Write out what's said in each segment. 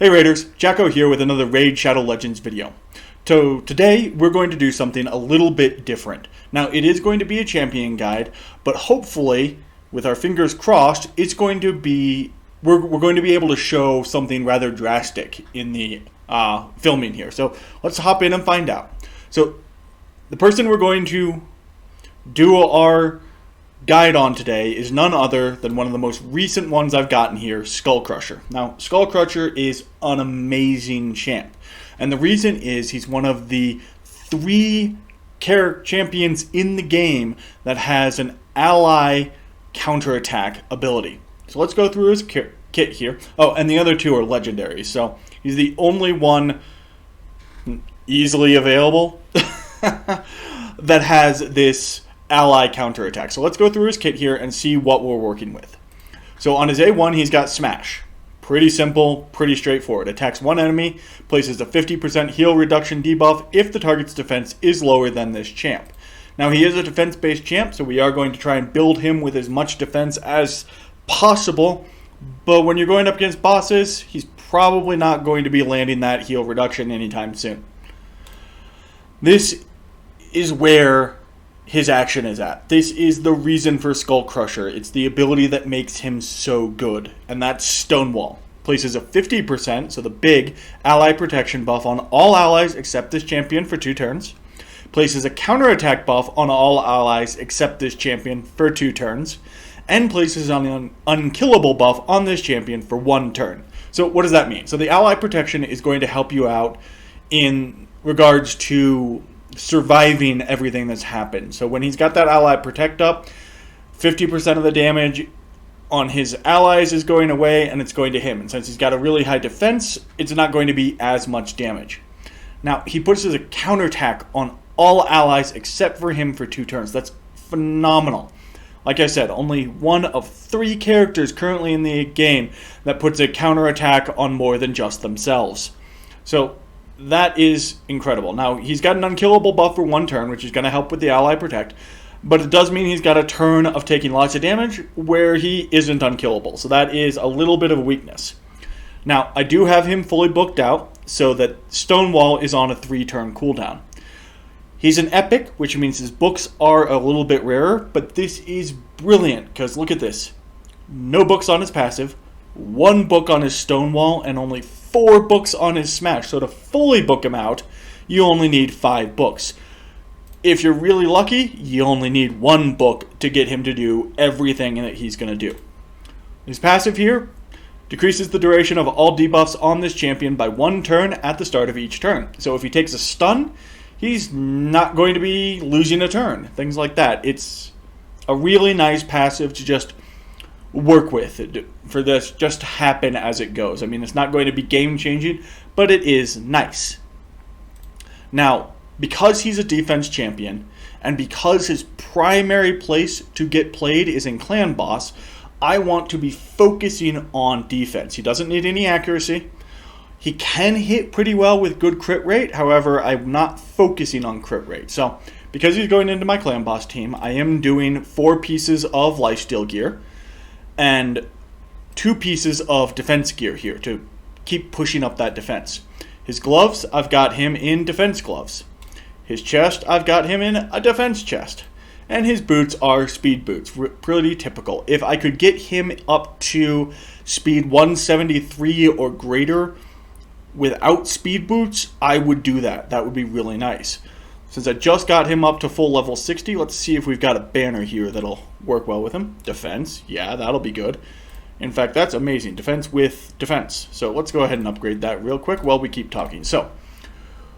Hey Raiders, Jacko here with another Raid Shadow Legends video. So today we're going to do something a little bit different. Now it is going to be a champion guide, but hopefully, with our fingers crossed, it's going to be we're going to be able to show something rather drastic in the filming here. So let's hop in and find out. So the person we're going to do our guide on today is none other than one of the most recent ones I've gotten here, Skullcrusher. Now, Skullcrusher is an amazing champ, and the reason is he's one of the 3 champions in the game that has an ally counterattack ability. So let's go through his kit here. Oh, and the other 2 are legendaries, so he's the only one easily available that has this ally counterattack. So let's go through his kit here and see what we're working with. So on his A1, he's got Smash. Pretty simple, pretty straightforward. Attacks one enemy, places a 50% heal reduction debuff if the target's defense is lower than this champ. Now he is a defense-based champ, so we are going to try and build him with as much defense as possible. But when you're going up against bosses, he's probably not going to be landing that heal reduction anytime soon. This is where his action is at. This is the reason for Skullcrusher. It's the ability that makes him so good, and that's Stonewall. Places a 50%, so the big, ally protection buff on all allies except this champion for 2 turns. Places a counterattack buff on all allies except this champion for 2 turns. And places on an unkillable buff on this champion for 1 turn. So what does that mean? So the ally protection is going to help you out in regards to surviving everything that's happened. So when he's got that ally protect up, 50% of the damage on his allies is going away and it's going to him. And since he's got a really high defense, it's not going to be as much damage. Now, he puts a counterattack on all allies except for him for 2 turns. That's phenomenal. Like I said, only one of 3 characters currently in the game that puts a counterattack on more than just themselves. So that is incredible. Now, he's got an unkillable buff for 1 turn, which is going to help with the ally protect, but it does mean he's got a turn of taking lots of damage where he isn't unkillable. So that is a little bit of a weakness. Now, I do have him fully booked out so that Stonewall is on a 3-turn cooldown. He's an epic, which means his books are a little bit rarer, but this is brilliant because look at this. No books on his passive, 1 book on his Stonewall, and only 4 books on his Smash. So to fully book him out, you only need 5 books. If you're really lucky, you only need 1 book to get him to do everything that he's going to do. His passive here decreases the duration of all debuffs on this champion by 1 turn at the start of each turn. So if he takes a stun, he's not going to be losing a turn. Things like that. It's a really nice passive to just work with it, for this just to happen as it goes. I mean, it's not going to be game changing, but it is nice. Now, because he's a defense champion and because his primary place to get played is in clan boss, I want to be focusing on defense. He doesn't need any accuracy. He can hit pretty well with good crit rate. However, I'm not focusing on crit rate. So because he's going into my clan boss team, I am doing 4 pieces of lifesteal gear and 2 pieces of defense gear here to keep pushing up that defense. His gloves, I've got him in defense gloves. His chest, I've got him in a defense chest. And his boots are speed boots, pretty typical. If I could get him up to speed 173 or greater without speed boots, I would do that. That would be really nice. Since I just got him up to full level 60, let's see if we've got a banner here that'll work well with him. Defense, yeah, that'll be good. In fact, that's amazing. Defense with defense. So let's go ahead and upgrade that real quick while we keep talking. So,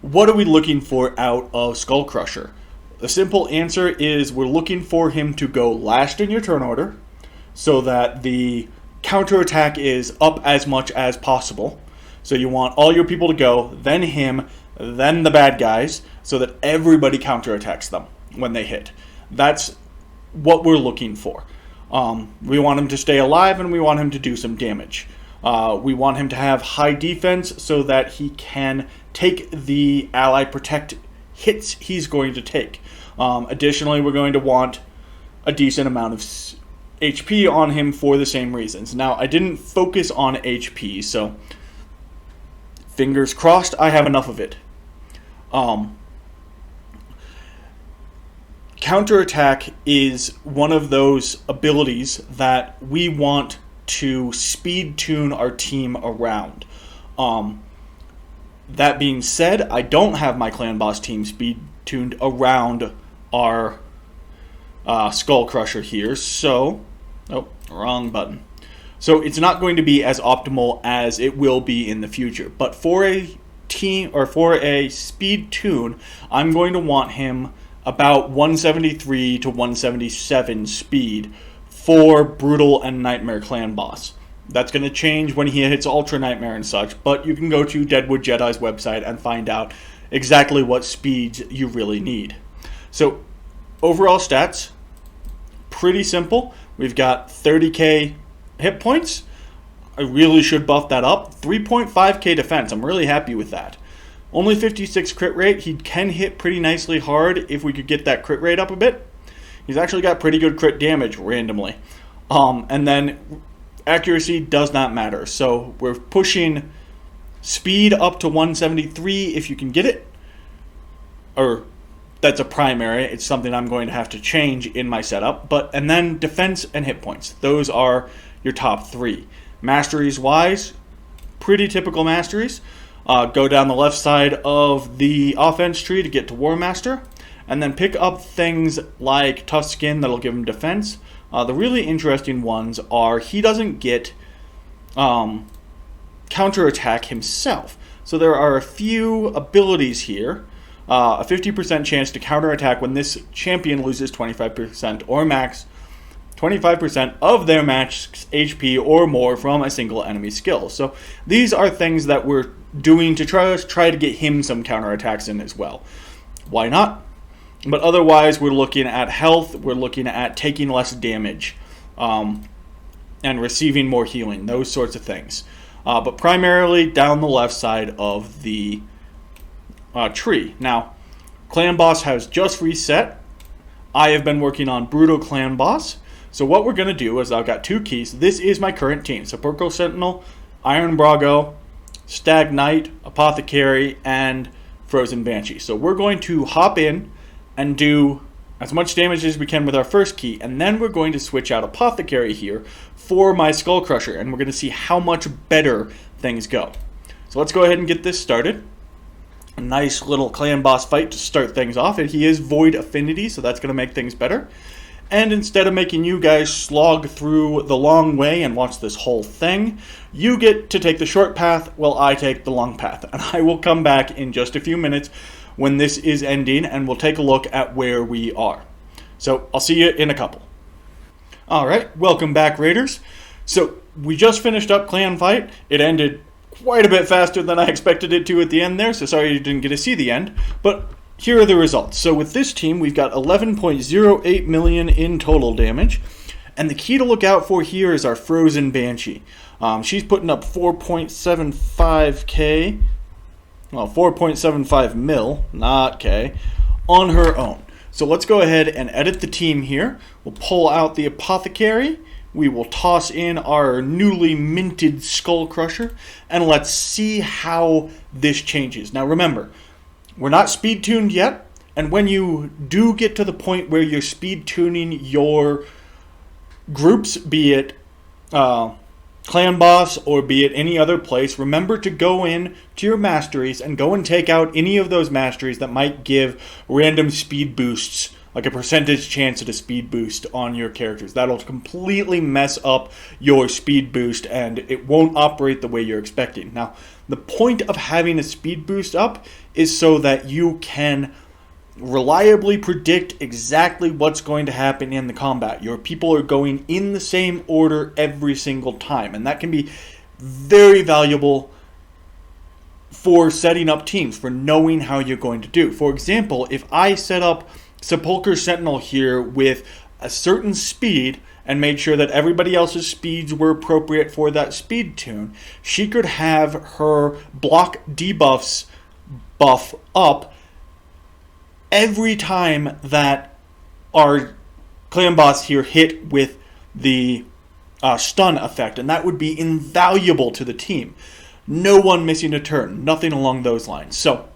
what are we looking for out of Skullcrusher? The simple answer is we're looking for him to go last in your turn order so that the counterattack is up as much as possible. So you want all your people to go, then him, then the bad guys, so that everybody counterattacks them when they hit. That's what we're looking for. We want him to stay alive and we want him to do some damage. We want him to have high defense so that he can take the ally protect hits he's going to take. Additionally, we're going to want a decent amount of HP on him for the same reasons. Now, I didn't focus on HP, so Fingers crossed I have enough of it. Counterattack is one of those abilities that we want to speed tune our team around. That being said, I don't have my clan boss team speed tuned around our Skullcrusher here, so... Oh, wrong button. So it's not going to be as optimal as it will be in the future. But for a team, or for a speed tune, I'm going to want him about 173 to 177 speed for Brutal and Nightmare Clan Boss. That's going to change when he hits Ultra Nightmare and such, but you can go to Deadwood Jedi's website and find out exactly what speeds you really need. So, overall stats, pretty simple. We've got 30k hit points. I really should buff that up. 3.5k defense. I'm really happy with that. Only 56 crit rate. He can hit pretty nicely hard if we could get that crit rate up a bit. He's actually got pretty good crit damage randomly. And then accuracy does not matter. So we're pushing speed up to 173 if you can get it. Or that's a primary. It's something I'm going to have to change in my setup. And then defense and hit points. Those are your top three. Masteries wise, pretty typical masteries. Go down the left side of the offense tree to get to War Master. And then pick up things like Tough Skin that'll give him defense. The really interesting ones are he doesn't get counterattack himself. So there are a few abilities here. A 50% chance to counterattack when this champion loses 25% or max 25% of their match HP or more from a single enemy skill. So these are things that we're doing to try to get him some counterattacks in as well. Why not? But otherwise, we're looking at health, we're looking at taking less damage, and receiving more healing, those sorts of things. But primarily down the left side of the tree. Now, Clan Boss has just reset. I have been working on Brutal Clan Boss. So what we're going to do is I've got two keys. This is my current team. So Purple Sentinel, Iron Brago, Stag Knight, Apothecary, and Frozen Banshee. So we're going to hop in and do as much damage as we can with our first key, and then we're going to switch out Apothecary here for my Skullcrusher, and we're going to see how much better things go. So let's go ahead and get this started. A nice little clan boss fight to start things off, and he is Void Affinity, so that's going to make things better. And instead of making you guys slog through the long way and watch this whole thing, you get to take the short path while I take the long path. And I will come back in just a few minutes when this is ending, and we'll take a look at where we are. So I'll see you in a couple. Alright, welcome back, Raiders. So we just finished up Clan Fight. It ended quite a bit faster than I expected it to at the end there, so sorry you didn't get to see the end. But here are the results. So with this team, we've got 11.08 million in total damage. And the key to look out for here is our Frozen Banshee. She's putting up 4.75k, well, 4.75 mil, not K, on her own. So let's go ahead and edit the team here. We'll pull out the Apothecary. We will toss in our newly minted Skullcrusher. And let's see how this changes. Now remember, we're not speed tuned yet. And when you do get to the point where you're speed tuning your groups, be it Clan Boss or be it any other place, remember to go in to your masteries and go and take out any of those masteries that might give random speed boosts, like a percentage chance at a speed boost on your characters. That'll completely mess up your speed boost and it won't operate the way you're expecting. Now, the point of having a speed boost up is so that you can reliably predict exactly what's going to happen in the combat. Your people are going in the same order every single time, and that can be very valuable for setting up teams, for knowing how you're going to do. For example, if I set up Sepulchre Sentinel here with a certain speed and made sure that everybody else's speeds were appropriate for that speed tune, she could have her block debuffs buff up every time that our clan boss here hit with the stun effect, and that would be invaluable to the team. no one missing a turn, nothing along those lines. So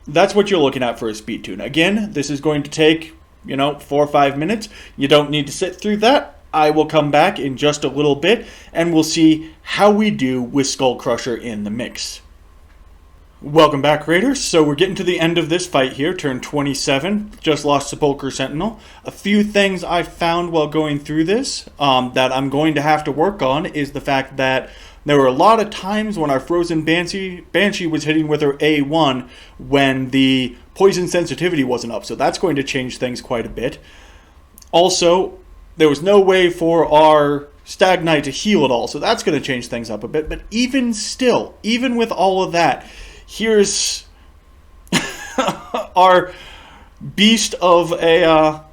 that's what you're looking at for a speed tune. Again, this is going to take, 4 or 5 minutes. You don't need to sit through that. I will come back in just a little bit and we'll see how we do with Skullcrusher in the mix. Welcome back, Raiders. So we're getting to the end of this fight here, turn 27. Just lost Sepulchre Sentinel. A few things I found while going through this that I'm going to have to work on is the fact that there were a lot of times when our Frozen Banshee was hitting with her A1 when the poison sensitivity wasn't up, so that's going to change things quite a bit. Also, there was no way for our Stag Knight to heal at all, so that's going to change things up a bit. But even still, even with all of that, here's our beast of a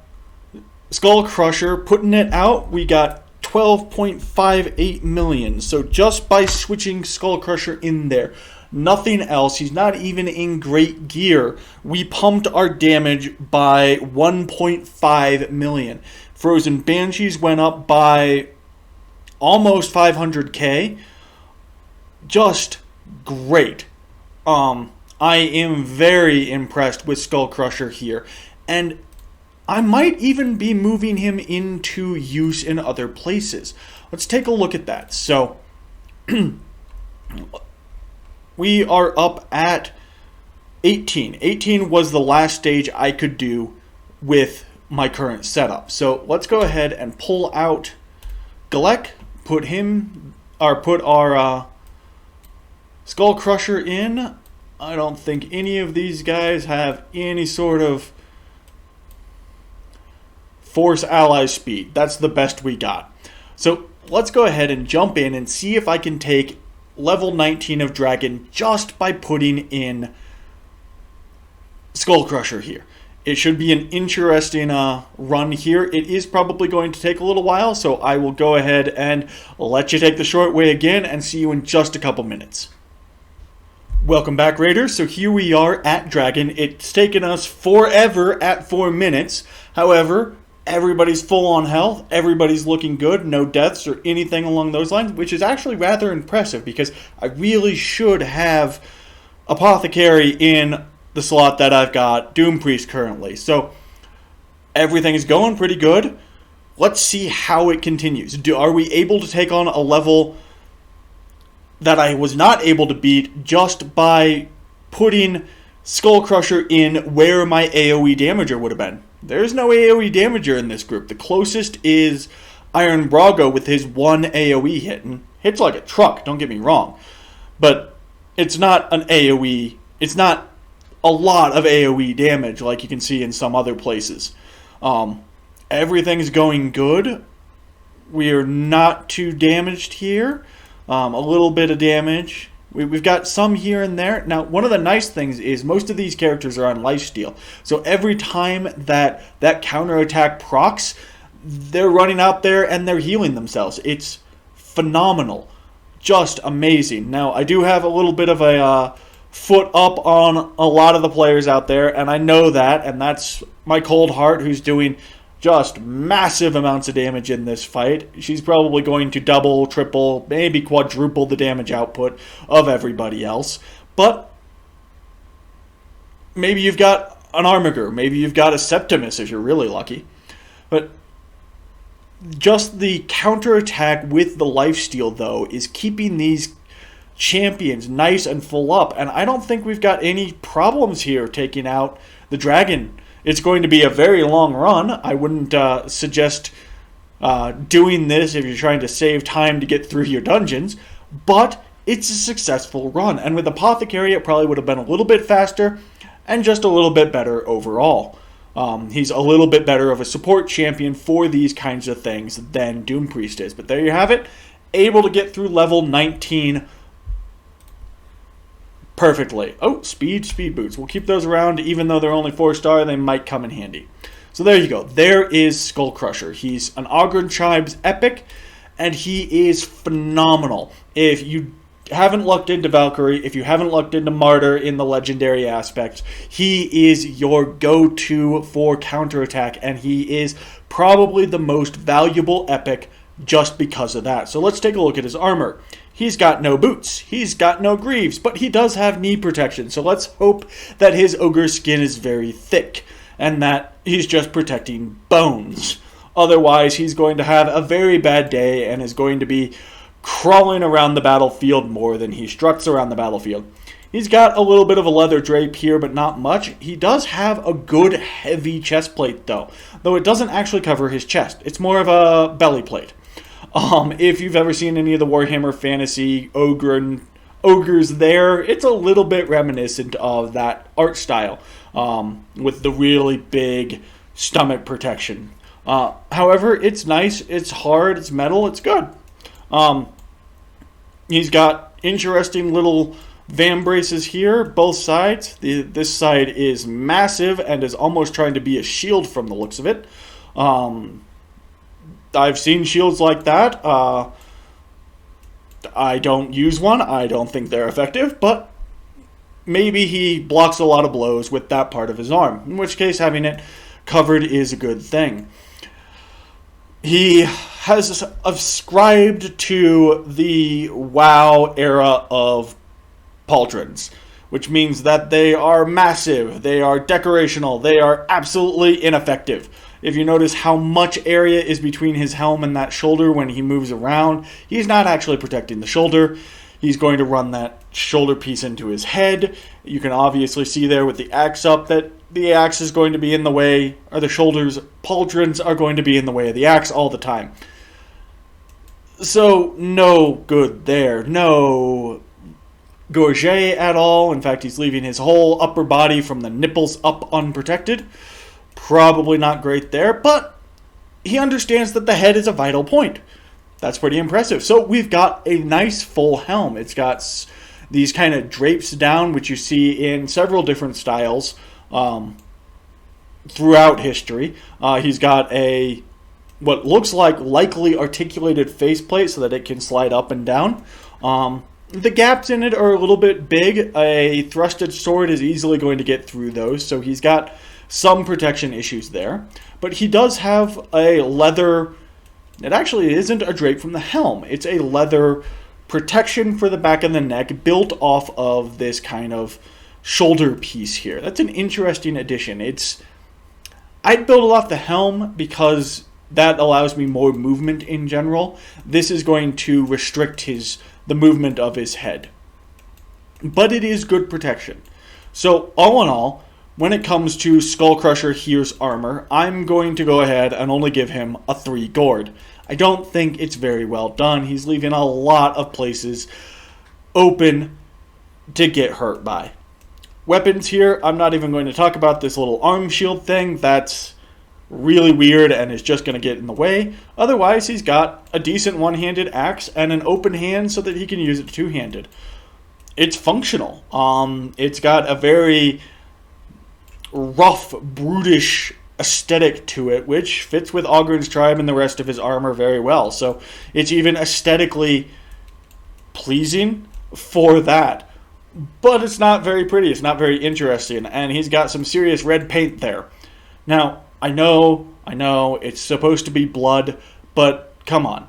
Skullcrusher putting it out. We got 12.58 million. So just by switching Skullcrusher in there, nothing else, he's not even in great gear, we pumped our damage by 1.5 million. Frozen Banshees went up by almost 500k. Just great. I am very impressed with Skullcrusher here, and I might even be moving him into use in other places. Let's take a look at that. So we are up at 18. 18 was the last stage I could do with my current setup. So let's go ahead and pull out Galek, put our Skullcrusher in. I don't think any of these guys have any sort of force ally speed. That's the best we got. So let's go ahead and jump in and see if I can take level 19 of Dragon just by putting in Skullcrusher here. It should be an interesting run here. It is probably going to take a little while, so I will go ahead and let you take the short way again and see you in just a couple minutes. Welcome back, Raiders. So here we are at Dragon. It's taken us forever at 4 minutes. However, everybody's full on health. Everybody's looking good. No deaths or anything along those lines, which is actually rather impressive because I really should have Apothecary in the slot that I've got Doom Priest currently. So everything is going pretty good. Let's see how it continues. Are we able to take on a level that I was not able to beat just by putting Skullcrusher in where my AoE damager would have been? There's no AoE damager in this group. The closest is Iron Brago with his one AoE hit. And hits like a truck, don't get me wrong. But it's not an AoE. It's not a lot of AoE damage like you can see in some other places. Everything's going good. We are not too damaged here. A little bit of damage. We've got some here and there. Now, one of the nice things is most of these characters are on lifesteal. So every time that counterattack procs, they're running out there and they're healing themselves. It's phenomenal. Just amazing. Now, I do have a little bit of a foot up on a lot of the players out there, and I know that, and that's my Cold Heart, who's doing just massive amounts of damage in this fight. She's probably going to double, triple, maybe quadruple the damage output of everybody else. But maybe you've got an Armiger, maybe you've got a Septimus if you're really lucky. But just the counterattack with the lifesteal, though, is keeping these champions nice and full up. And I don't think we've got any problems here taking out the Dragon. It's going to be a very long run. I wouldn't suggest doing this if you're trying to save time to get through your dungeons, but it's a successful run. And with Apothecary, it probably would have been a little bit faster and just a little bit better overall. He's a little bit better of a support champion for these kinds of things than Doom Priest is. But there you have it. Able to get through level 19 perfectly. Oh, speed boots. We'll keep those around. Even though they're only 4-star, they might come in handy. So there you go. There is Skullcrusher. He's an Ogren Tribes epic, and he is phenomenal. If you haven't looked into Valkyrie, if you haven't looked into Martyr in the legendary aspects, he is your go-to for counterattack, and he is probably the most valuable epic just because of that. So let's take a look at his armor. He's got no boots, he's got no greaves, but he does have knee protection. So let's hope that his ogre skin is very thick and that he's just protecting bones. Otherwise, he's going to have a very bad day and is going to be crawling around the battlefield more than he struts around the battlefield. He's got a little bit of a leather drape here, but not much. He does have a good heavy chest plate, though it doesn't actually cover his chest. It's more of a belly plate. If you've ever seen any of the Warhammer Fantasy ogres there, it's a little bit reminiscent of that art style, with the really big stomach protection. However, it's nice, it's hard, it's metal, it's good. He's got interesting little van braces here, both sides. This side is massive and is almost trying to be a shield from the looks of it. I've seen shields like that. I don't use one. I don't think they're effective, but maybe he blocks a lot of blows with that part of his arm, in which case having it covered is a good thing. He has ascribed to the WoW era of pauldrons, which means that they are massive, they are decorational, they are absolutely ineffective. If you notice how much area is between his helm and that shoulder when he moves around, he's not actually protecting the shoulder. He's going to run that shoulder piece into his head. You can obviously see there with the axe up that the axe is going to be in the way, or the pauldrons are going to be in the way of the axe all the time. So, no good there. No gorget at all. In fact, he's leaving his whole upper body from the nipples up unprotected. Probably not great there, but he understands that the head is a vital point. That's pretty impressive. So we've got a nice full helm. It's got these kind of drapes down, which you see in several different styles throughout history. He's got what looks like likely articulated faceplate so that it can slide up and down. The gaps in it are a little bit big. A thrusted sword is easily going to get through those, so he's got some protection issues there. But he does have a leather... It actually isn't a drape from the helm. It's a leather protection for the back of the neck built off of this kind of shoulder piece here. That's an interesting addition. I'd build it off the helm because that allows me more movement in general. This is going to restrict the movement of his head. But it is good protection. So all in all, when it comes to Skullcrusher here's armor, I'm going to go ahead and only give him a 3 gourd. I don't think it's very well done. He's leaving a lot of places open to get hurt by. Weapons here, I'm not even going to talk about this little arm shield thing. That's really weird and is just going to get in the way. Otherwise, he's got a decent one-handed axe and an open hand so that he can use it two-handed. It's functional. It's got a very rough, brutish aesthetic to it, which fits with Ogren's tribe and the rest of his armor very well. So it's even aesthetically pleasing for that. But it's not very pretty. It's not very interesting. And he's got some serious red paint there. Now, I know, it's supposed to be blood, but come on.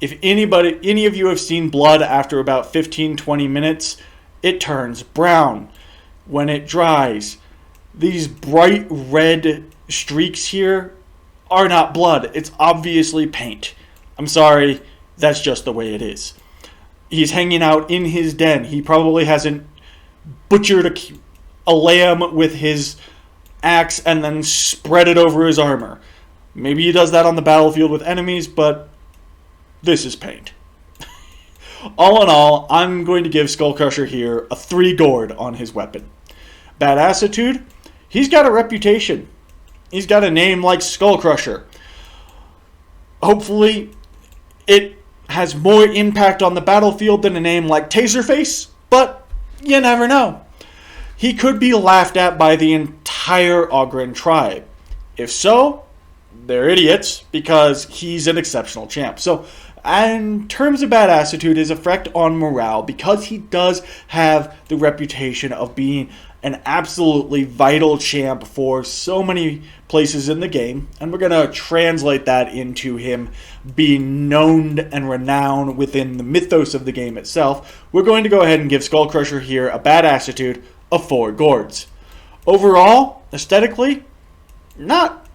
If any of you have seen blood after about 15-20 minutes, it turns brown when it dries. These bright red streaks here are not blood. It's obviously paint. I'm sorry, that's just the way it is. He's hanging out in his den. He probably hasn't butchered a lamb with his axe and then spread it over his armor. Maybe he does that on the battlefield with enemies, but this is paint. All in all, I'm going to give Skullcrusher here a 3 gourd on his weapon. Badassitude, he's got a reputation. He's got a name like Skullcrusher. Hopefully, it has more impact on the battlefield than a name like Taserface, but you never know. He could be laughed at by the entire Ogren tribe. If so, they're idiots, because he's an exceptional champ. So, in terms of badassitude, his effect on morale, because he does have the reputation of being an absolutely vital champ for so many places in the game, and we're going to translate that into him being known and renowned within the mythos of the game itself. We're going to go ahead and give Skullcrusher here a bad attitude of 4 gourds. Overall, aesthetically, not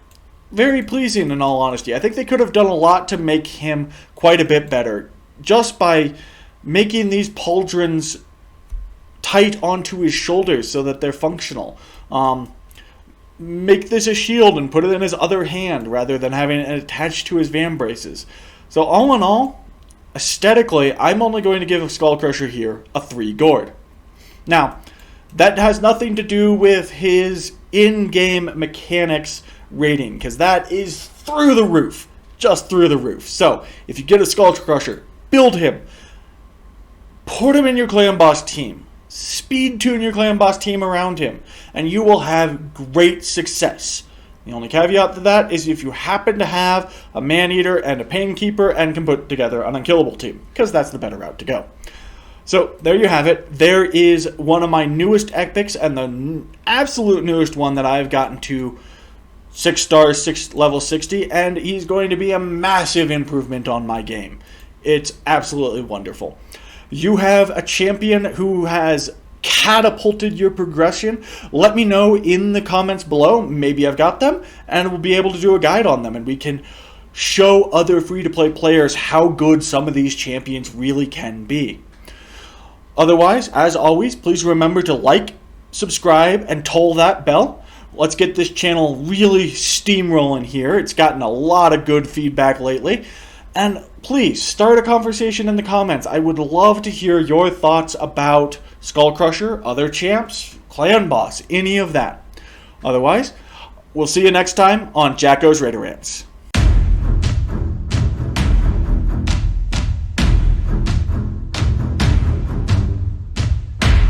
very pleasing in all honesty. I think they could have done a lot to make him quite a bit better, just by making these pauldrons tight onto his shoulders so that they're functional. Make this a shield and put it in his other hand rather than having it attached to his van braces. So all in all, aesthetically, I'm only going to give Skullcrusher here a 3 gourd. Now, that has nothing to do with his in-game mechanics rating, because that is through the roof. Just through the roof. So, if you get a Skullcrusher, build him. Put him in your clan boss team. Speed tune your clan boss team around him, and you will have great success. The only caveat to that is if you happen to have a man-eater and a pain-keeper and can put together an unkillable team, because that's the better route to go. So there you have it. There is one of my newest epics, and the absolute newest one that I've gotten to 6 stars, level 60, and he's going to be a massive improvement on my game. It's absolutely wonderful. You have a champion who has catapulted your progression. Let me know in the comments below. Maybe I've got them, and we'll be able to do a guide on them, and we can show other free-to-play players how good some of these champions really can be. Otherwise, as always, please remember to like, subscribe, and toll that bell. Let's get this channel really steamrolling here. It's gotten a lot of good feedback lately. And please, start a conversation in the comments. I would love to hear your thoughts about Skullcrusher, other champs, clan boss, any of that. Otherwise, we'll see you next time on Jacko's Raider Rants.